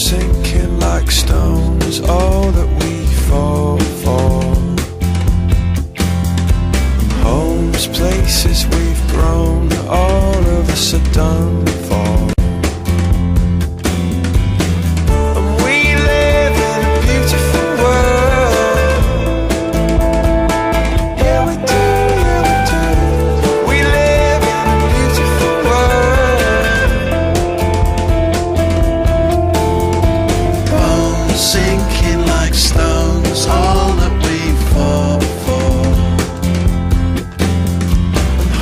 sinking like stones, all that we fall for. Homes, places we've grown, all of us are done for. And we live in a beautiful world. Yeah, we do, yeah, we do. We live in a beautiful world. Bones sinking like stones, all that we fall for.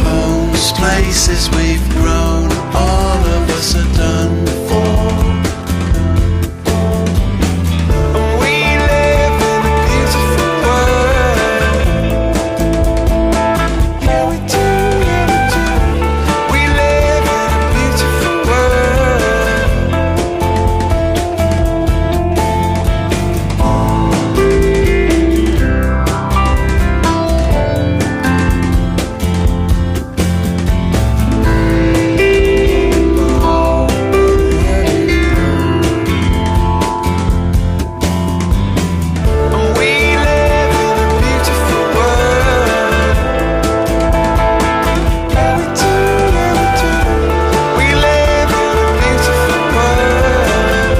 Homes, places we've grown, all of us are done for. And we live in a beautiful world. Yeah, we do, yeah, we do. We live in a beautiful world. And we live in a beautiful world. Yeah, we do, yeah, we do. We live in a beautiful world.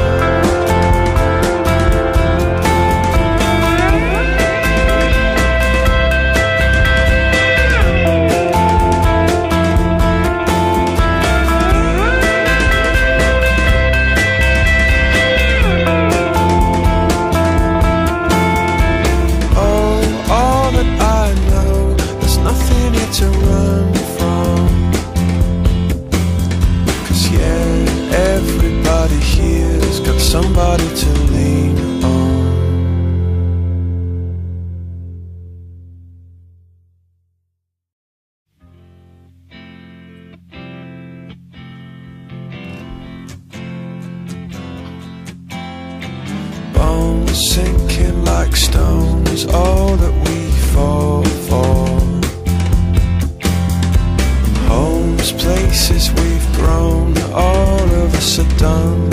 Oh, all that I know, there's nothing here to run from. 'Cause yeah, everybody here's got somebody to lean on. Bones sinking like stones, all that we fall for. Homes, places we've grown, all of us are done